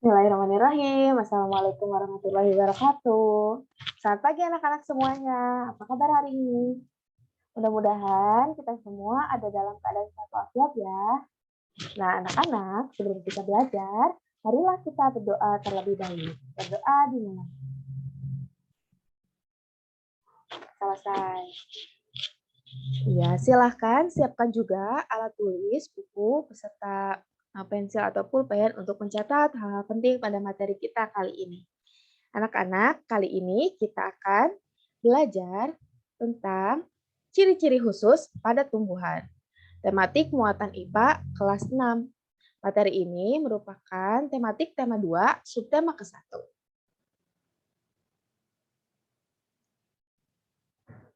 Bismillahirrahmanirrahim. Assalamualaikum warahmatullahi wabarakatuh. Selamat pagi anak-anak semuanya. Apa kabar hari ini? Mudah-mudahan kita semua ada dalam keadaan sehat walafiat ya. Nah, anak-anak, sebelum kita belajar, marilah kita berdoa terlebih dahulu. Berdoa dimulai. Selesai. Ya, silahkan siapkan juga alat tulis, buku, beserta pensil atau pulpen untuk mencatat hal-hal penting pada materi kita kali ini. Anak-anak, kali ini kita akan belajar tentang ciri-ciri khusus pada tumbuhan. Tematik muatan IPA kelas 6. Materi ini merupakan tematik tema 2, subtema ke-1.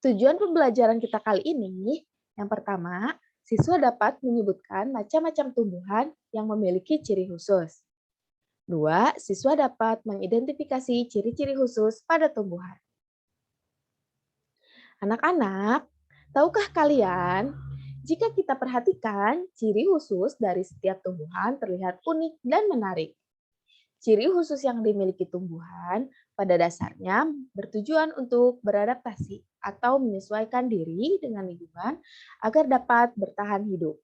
Tujuan pembelajaran kita kali ini, yang pertama, siswa dapat menyebutkan macam-macam tumbuhan yang memiliki ciri khusus. 2. Siswa dapat mengidentifikasi ciri-ciri khusus pada tumbuhan. Anak-anak, tahukah kalian, jika kita perhatikan, ciri khusus dari setiap tumbuhan terlihat unik dan menarik. Ciri khusus yang dimiliki tumbuhan pada dasarnya bertujuan untuk beradaptasi atau menyesuaikan diri dengan lingkungan agar dapat bertahan hidup.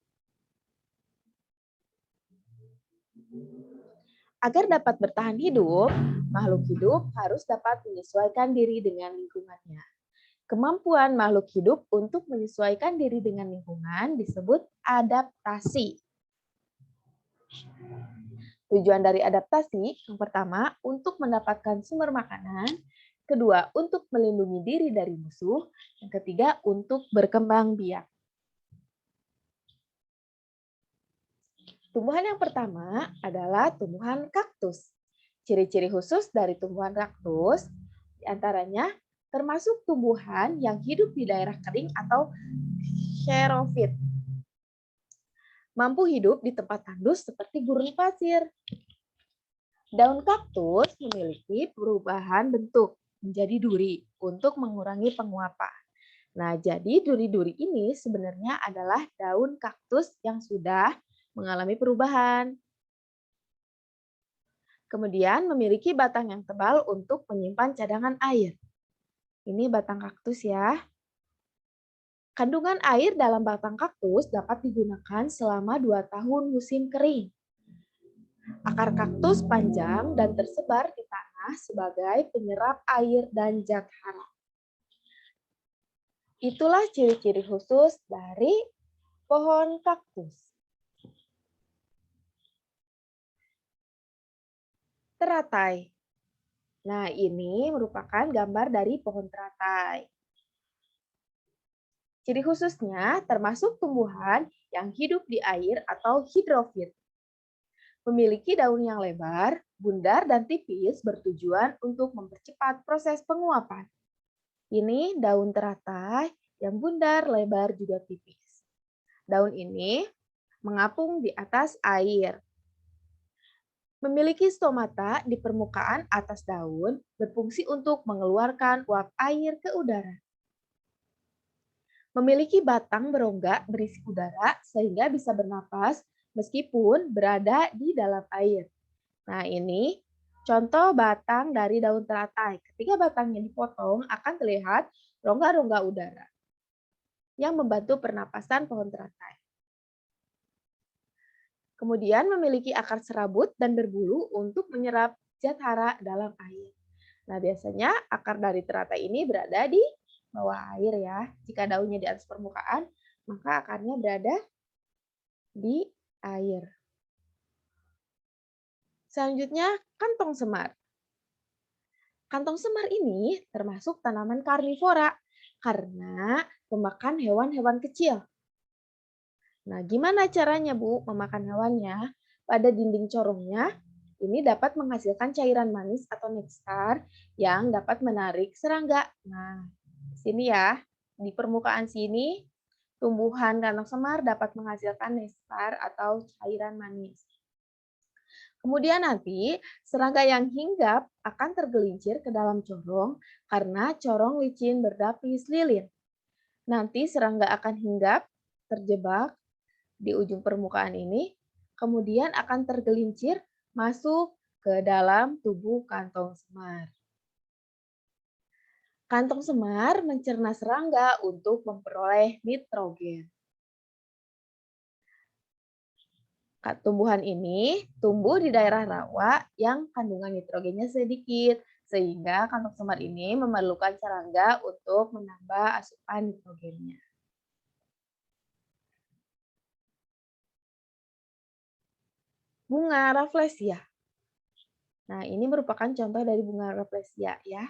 Agar dapat bertahan hidup, makhluk hidup harus dapat menyesuaikan diri dengan lingkungannya. Kemampuan makhluk hidup untuk menyesuaikan diri dengan lingkungan disebut adaptasi. Tujuan dari adaptasi, yang pertama, untuk mendapatkan sumber makanan, kedua, untuk melindungi diri dari musuh, yang ketiga, untuk berkembang biak. Tumbuhan yang pertama adalah tumbuhan kaktus. Ciri-ciri khusus dari tumbuhan kaktus, diantaranya termasuk tumbuhan yang hidup di daerah kering atau xerofit. Mampu hidup di tempat tandus seperti gurun pasir. Daun kaktus memiliki perubahan bentuk menjadi duri untuk mengurangi penguapan. Nah, jadi duri-duri ini sebenarnya adalah daun kaktus yang sudah mengalami perubahan. Kemudian memiliki batang yang tebal untuk menyimpan cadangan air. Ini batang kaktus ya. Kandungan air dalam batang kaktus dapat digunakan selama 2 tahun musim kering. Akar kaktus panjang dan tersebar di tanah sebagai penyerap air dan zat hara. Itulah ciri-ciri khusus dari pohon kaktus. Teratai. Nah, ini merupakan gambar dari pohon teratai. Ciri khususnya termasuk tumbuhan yang hidup di air atau hidrofit. Memiliki daun yang lebar, bundar, dan tipis bertujuan untuk mempercepat proses penguapan. Ini daun teratai yang bundar, lebar, juga tipis. Daun ini mengapung di atas air. Memiliki stomata di permukaan atas daun, berfungsi untuk mengeluarkan uap air ke udara. Memiliki batang berongga berisi udara sehingga bisa bernapas meskipun berada di dalam air. Nah, ini contoh batang dari daun teratai. Ketika batangnya dipotong, akan terlihat rongga-rongga udara yang membantu pernapasan pohon teratai. Kemudian memiliki akar serabut dan berbulu untuk menyerap zat hara dalam air. Nah, biasanya akar dari teratai ini berada di bawah air ya. Jika daunnya di atas permukaan, maka akarnya berada di air. Selanjutnya, kantong semar. Kantong semar ini termasuk tanaman karnivora karena memakan hewan-hewan kecil. Nah, gimana caranya, Bu, memakan hewannya? Pada dinding corongnya, ini dapat menghasilkan cairan manis atau nektar yang dapat menarik serangga. Nah, sini ya, di permukaan sini, tumbuhan kantong semar dapat menghasilkan nektar atau cairan manis. Kemudian nanti, serangga yang hinggap akan tergelincir ke dalam corong karena corong licin berdapis lilin. Nanti serangga akan hinggap, terjebak di ujung permukaan ini, kemudian akan tergelincir masuk ke dalam tubuh kantong semar. Kantong semar mencerna serangga untuk memperoleh nitrogen. Tumbuhan ini tumbuh di daerah rawa yang kandungan nitrogennya sedikit, sehingga kantong semar ini memerlukan serangga untuk menambah asupan nitrogennya. Bunga Rafflesia. Nah, ini merupakan contoh dari bunga Rafflesia ya.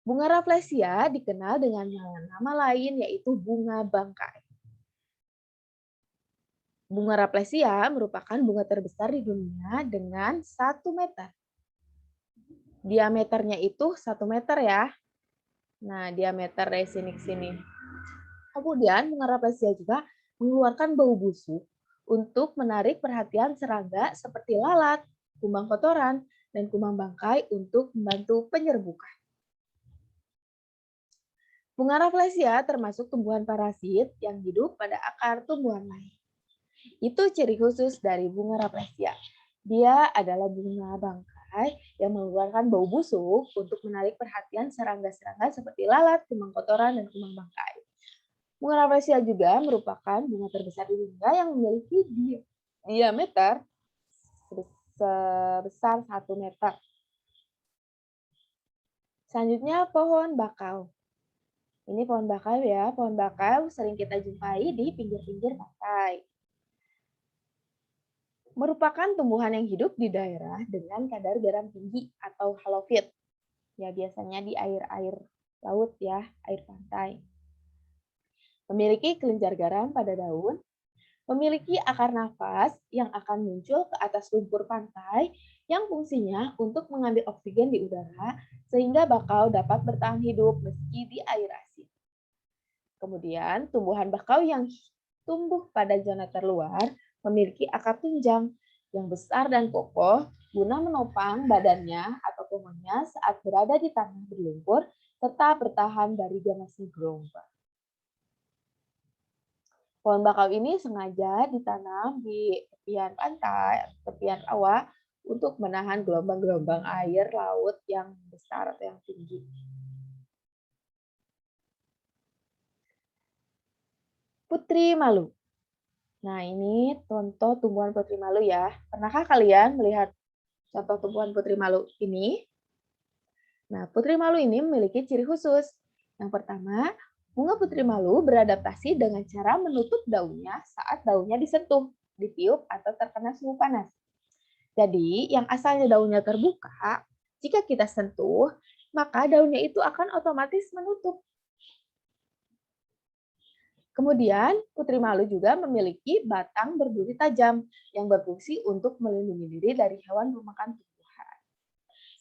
Bunga Rafflesia dikenal dengan nama lain yaitu bunga bangkai. Bunga Rafflesia merupakan bunga terbesar di dunia dengan 1 meter. Diameternya itu 1 meter ya. Nah, diameter dari sini ke sini. Kemudian bunga Rafflesia juga mengeluarkan bau busuk untuk menarik perhatian serangga seperti lalat, kumbang kotoran, dan kumbang bangkai untuk membantu penyerbukan. Bunga Rafflesia termasuk tumbuhan parasit yang hidup pada akar tumbuhan lain. Itu ciri khusus dari bunga Rafflesia. Dia adalah bunga bangkai yang mengeluarkan bau busuk untuk menarik perhatian serangga-serangga seperti lalat, kumbang kotoran, dan kumbang bangkai. Bunga Rafflesia juga merupakan bunga terbesar di dunia yang memiliki diameter sebesar 1 meter. Selanjutnya pohon bakau. Ini pohon bakau ya. Pohon bakau sering kita jumpai di pinggir-pinggir pantai. Merupakan tumbuhan yang hidup di daerah dengan kadar garam tinggi atau halofit. Ya, biasanya di air-air laut ya, air pantai. Memiliki kelenjar garam pada daun, memiliki akar nafas yang akan muncul ke atas lumpur pantai yang fungsinya untuk mengambil oksigen di udara sehingga bakau dapat bertahan hidup meski di air asin. Kemudian, tumbuhan bakau yang tumbuh pada zona terluar memiliki akar tunjang yang besar dan kokoh guna menopang badannya atau pohonnya saat berada di tanah berlumpur serta bertahan dari ganasnya gelombang. Pohon bakau ini sengaja ditanam di tepian pantai, tepian rawa untuk menahan gelombang-gelombang air laut yang besar atau yang tinggi. Putri malu. Nah, ini contoh tumbuhan putri malu ya. Pernahkah kalian melihat contoh tumbuhan putri malu ini? Nah, putri malu ini memiliki ciri khusus. Yang pertama, bunga putri malu beradaptasi dengan cara menutup daunnya saat daunnya disentuh, ditiup, atau terkena suhu panas. Jadi, yang asalnya daunnya terbuka, jika kita sentuh, maka daunnya itu akan otomatis menutup. Kemudian, putri malu juga memiliki batang berduri tajam yang berfungsi untuk melindungi diri dari hewan pemakan tumbuhan.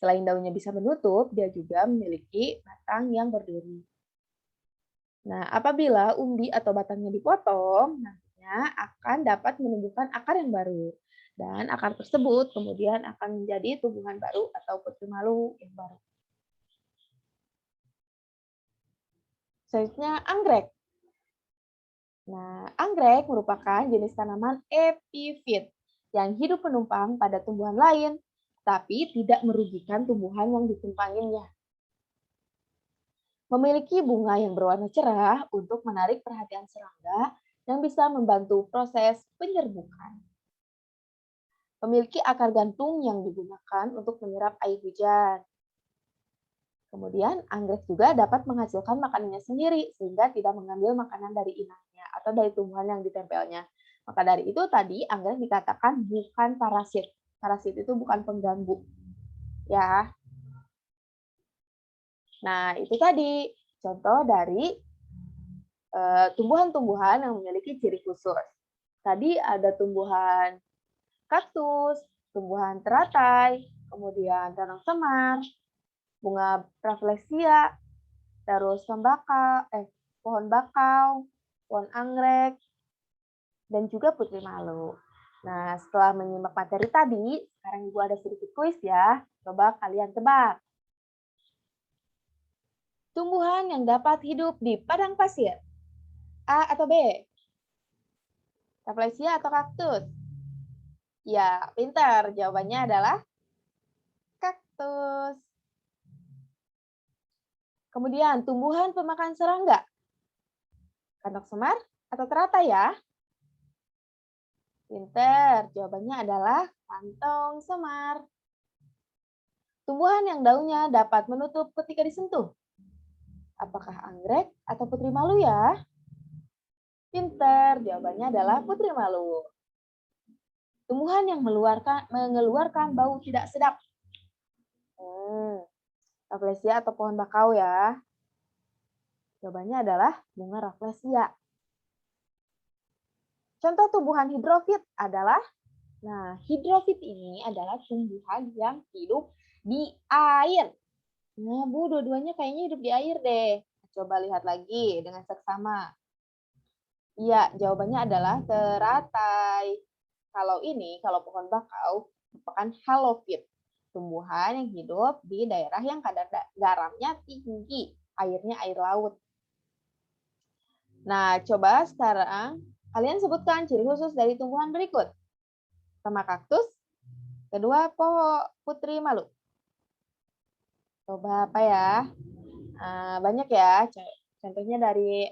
Selain daunnya bisa menutup, dia juga memiliki batang yang berduri. Nah, apabila umbi atau batangnya dipotong, nantinya akan dapat menumbuhkan akar yang baru. Dan akar tersebut kemudian akan menjadi tumbuhan baru atau putri malu yang baru. Selanjutnya, anggrek. Nah, anggrek merupakan jenis tanaman epifit yang hidup menumpang pada tumbuhan lain, tapi tidak merugikan tumbuhan yang ditumpanginya. Memiliki bunga yang berwarna cerah untuk menarik perhatian serangga yang bisa membantu proses penyerbukan. Memiliki akar gantung yang digunakan untuk menyerap air hujan. Kemudian, anggrek juga dapat menghasilkan makanannya sendiri, sehingga tidak mengambil makanan dari inangnya atau dari tumbuhan yang ditempelnya. Maka dari itu tadi, anggrek dikatakan bukan parasit. Parasit itu bukan pengganggu. Ya. Nah, itu tadi contoh dari tumbuhan-tumbuhan yang memiliki ciri khusus. Tadi ada tumbuhan kaktus, tumbuhan teratai, kemudian danau semar, bunga Rafflesia, terus pohon bakau, pohon anggrek, dan juga putri malu. Nah, setelah menyimak materi tadi, sekarang Ibu ada sedikit kuis ya. Coba kalian tebak. Tumbuhan yang dapat hidup di padang pasir. A atau B? Rafflesia atau kaktus? Ya, pintar. Jawabannya adalah kaktus. Kemudian, tumbuhan pemakan serangga. Kantong semar atau teratai ya? Pintar. Jawabannya adalah kantong semar. Tumbuhan yang daunnya dapat menutup ketika disentuh. Apakah anggrek atau putri malu ya? Pintar. Jawabannya adalah putri malu. Tumbuhan yang mengeluarkan bau tidak sedap. Rafflesia atau pohon bakau ya. Jawabannya adalah bunga rafflesia. Contoh tumbuhan hidrofit adalah, hidrofit ini adalah tumbuhan yang hidup di air. Nah, Bu, dua-duanya kayaknya hidup di air deh. Coba lihat lagi dengan seksama. Iya, jawabannya adalah teratai. Kalau pohon bakau, merupakan halofit. Tumbuhan yang hidup di daerah yang kadar garamnya tinggi. Airnya air laut. Nah, coba sekarang kalian sebutkan ciri khusus dari tumbuhan berikut. Pertama kaktus, kedua pohon putri malu. Coba apa ya? Banyak ya. Contohnya dari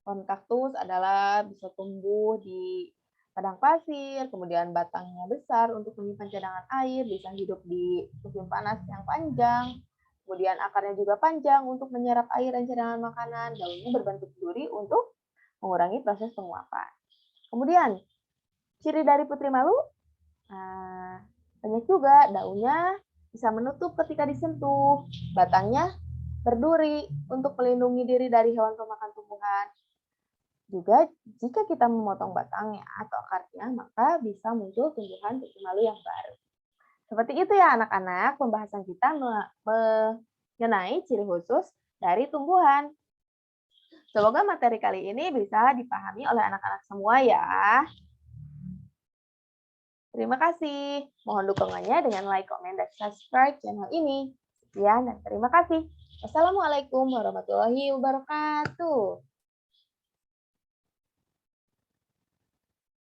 pohon kaktus adalah bisa tumbuh di padang pasir, kemudian batangnya besar untuk menyimpan cadangan air, bisa hidup di musim panas yang panjang, kemudian akarnya juga panjang untuk menyerap air dan cadangan makanan, daunnya berbentuk duri untuk mengurangi proses penguapan. Kemudian, ciri dari putri malu, banyak juga, daunnya bisa menutup ketika disentuh, batangnya berduri untuk melindungi diri dari hewan pemakan tumbuhan. Juga jika kita memotong batangnya atau akarnya, maka bisa muncul tumbuhan putri malu yang baru. Seperti itu ya anak-anak, pembahasan kita mengenai ciri khusus dari tumbuhan. Semoga materi kali ini bisa dipahami oleh anak-anak semua ya. Terima kasih. Mohon dukungannya dengan like, komen, dan subscribe channel ini. Sekian dan terima kasih. Wassalamualaikum warahmatullahi wabarakatuh.